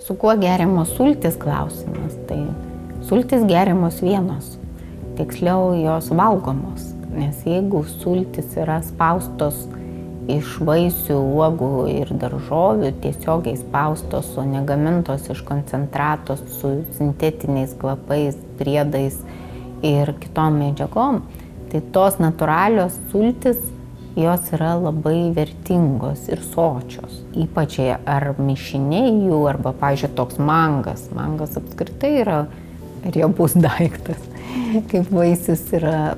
Su kuo geriamos sultis klausimas? Tai sultis geriamos vienos, tiksliau jos valgomos, nes jeigu sultis yra spaustos iš vaisių, uogų ir daržovių, tiesiogiai spaustos, o negamintos iš koncentratos su sintetiniais kvapais, priedais ir kitom medžiagom, tai tos natūralios sultis, jos yra labai vertingos ir sočios. Ypač ar mišiniai jų, arba, pavyzdžiui, toks mangas. Mangas apskritai yra riebus daiktas. Kaip vaisius yra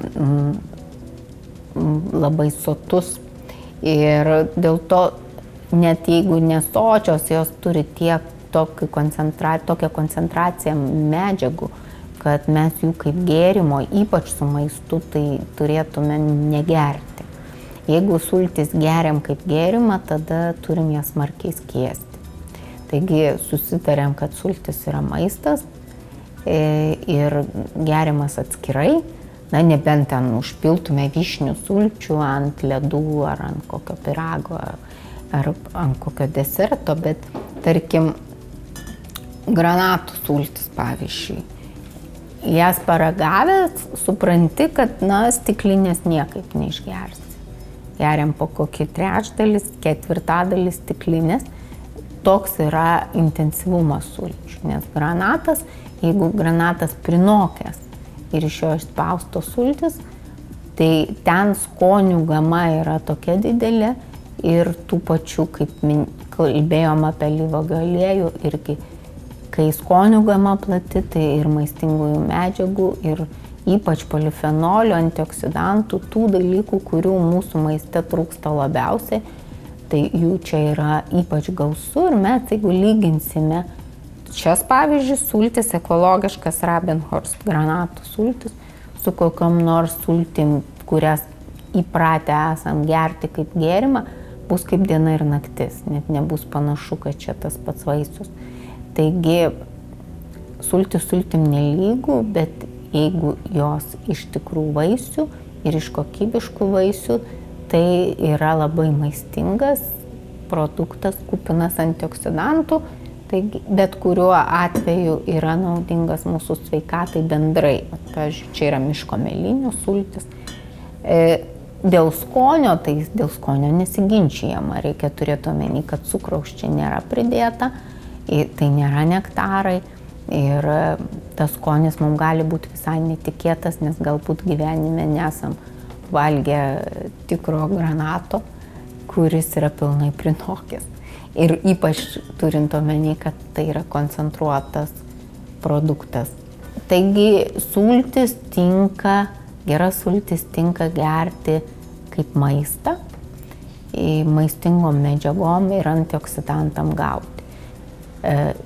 labai sotus. Ir dėl to, net jeigu nesočios, jos turi tokią koncentraciją medžiagų, kad mes jų kaip gėrimo, ypač su maistu, tai turėtume negerti. Jeigu sultis geriam kaip gėrimą, tada turim jas smarkiai skiesti. Taigi susitarėm, kad sultis yra maistas ir geriamas atskirai. Na, nebent ten užpiltume vyšnių sulčių ant ledų ar ant kokio pyrago ar ant kokio deserto, bet tarkim granatų sultis, pavyzdžiui. Jas paragavęs supranti, kad stiklinės niekaip neišgersi. Geriam po kokį trečdalis, ketvirtadalis stiklinės. Toks yra intensyvumas sulčių, nes granatas, jeigu granatas prinokęs ir iš jo išspaustos sultis, tai ten skonių gama yra tokia didelė ir tų pačių, kaip kalbėjom apie alyvuogių aliejų, irgi, kai skonių gama plati, tai ir maistingųjų medžiagų, ir ypač polifenolių, antioksidantų, tų dalykų, kurių mūsų maiste trūksta labiausiai, tai jų čia yra ypač gausu ir mes, jeigu lyginsime šias, pavyzdžiui, sultis, ekologiškas Rabenhorst granatų sultis, su kokiom nors sultim, kurias įpratę esam gerti kaip gėrimą, bus kaip diena ir naktis, net nebus panašu, kad čia tas pats vaisius. Taigi, sultis sultim nelygų, bet jeigu jos iš tikrų vaisių ir iš kokybiškų vaisių, tai yra labai maistingas produktas, kupinas antioksidantų, taigi bet kuriuo atveju yra naudingas mūsų sveikatai bendrai. Pavyzdžiui, čia yra miško mėlynių sultis. Dėl skonio, tai dėl skonio nesiginčijama. Reikia turėti omeny, kad cukraus čia nėra pridėta, tai nėra nektarai. Ir tas skonis mums gali būti visai netikėtas, nes galbūt gyvenime nesam valgę tikro granato, kuris yra pilnai prinokęs. Ir ypač turint omeny, kad tai yra koncentruotas produktas. Taigi sultis tinka, geras sultis tinka gerti kaip maistą, maistingom medžiagom ir antioksidantam gauti.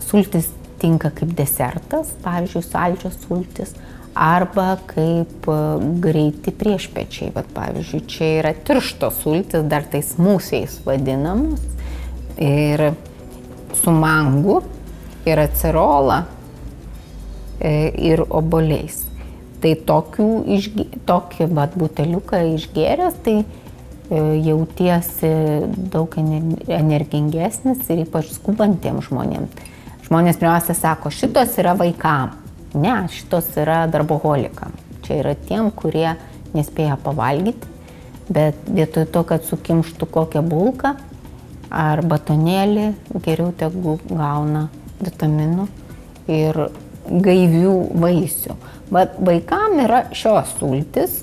Sultis tinka kaip desertas, pavyzdžiui, saldžios sultis, arba kaip greiti priešpečiai. Bet, pavyzdžiui, čia yra tirštos sultis, dar tais mūsiais vadinamos. Ir su mangu, ir acerola, ir obuoliais. Tai tokį buteliuką išgėręs, tai jautiesi daug energingesnis ir ypač skubantiems žmonėms. Žmonės pirmiausia sako, šitos yra vaikam. Ne, šitos yra darboholikam. Čia yra tiem, kurie nespėja pavalgyti, bet vietoj to, kad sukimštų kokią bulką ar batonėlį, geriau tegu gauna vitaminų ir gaivių vaisių. Bet vaikam yra šios sultis,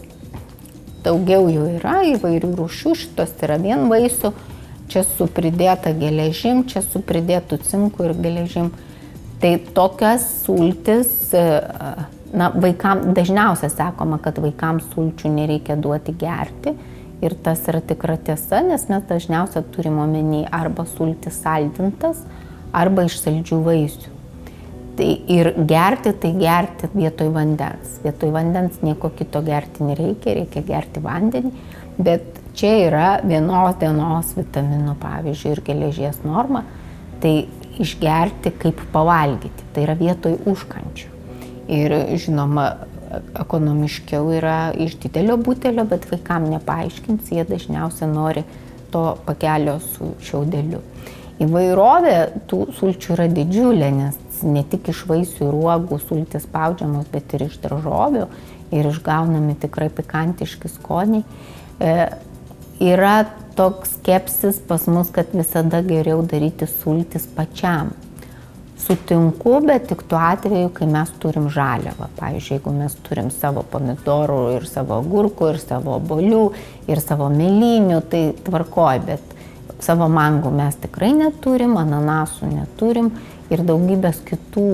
daugiau jų yra, įvairių rūšių, šitos yra vien vaisių, čia su pridėta geležim, čia su pridėtų cinku ir geležim. Tai tokias sultis, vaikam dažniausiai sakoma, kad vaikams sulčių nereikia duoti gerti. Ir tas yra tikra tiesa, nes mes dažniausiai turim omeny arba sultis saldintas, arba iš saldžių vaisių. Ir gerti, tai gerti vietoj vandens. Vietoj vandens nieko kito gerti nereikia, reikia gerti vandenį, bet čia yra vienos dienos vitaminų, pavyzdžiui, ir geležies norma, tai išgerti kaip pavalgyti, tai yra vietoj užkandžių. Ir žinoma, ekonomiškiau yra iš didelio butelio, bet vaikam nepaaiškins, jie dažniausiai nori to pakelio su šiaudeliu. įvairovė tų sulčių yra didžiulė, nes ne tik iš vaisių ir uogų sultys spaudžiamos, bet ir iš daržovių ir išgaunami tikrai pikantiški skoniai. Yra toks skepsis pas mus, kad visada geriau daryti sultis pačiam. Sutinku, bet tik tuo atveju, kai mes turim žaliavą. Pavyzdžiui, jeigu mes turim savo pomidorų ir savo agurkų ir savo obuolių ir savo mėlynių, tai tvarkoj, bet savo mangų mes tikrai neturim, ananasų neturim ir daugybės kitų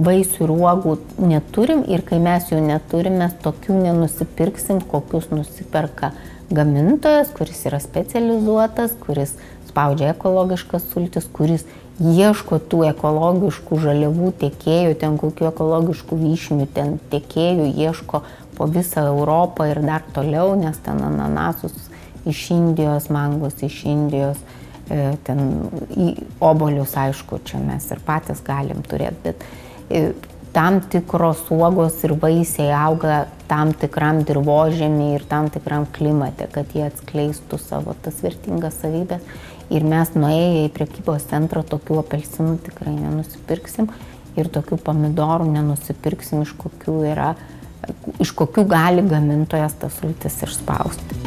vaisių ir uogų neturim, ir kai mes jų neturim, mes tokių nenusipirksim, kokius nusiperka gamintojas, kuris yra specializuotas, kuris spaudžia ekologiškas sultis, kuris ieško tų ekologiškų žaliavų tiekėjų, ten kokių ekologiškų vyšnių, ten tiekėjų ieško po visą Europą ir dar toliau, nes ten ananasus iš Indijos, mangus iš Indijos, ten obuolius, aišku, čia mes ir patys galim turėti, bet tam tikros uogos ir vaisiai auga tam tikram dirvožemį ir tam tikram klimate, kad jie atskleistų savo tas vertingas savybės. Ir mes nuėję į prekybos centrą tokių apelsinų tikrai nenusipirksim ir tokių pomidorų nenusipirksim, iš kokių gali gamintojas tas sultis išspausti.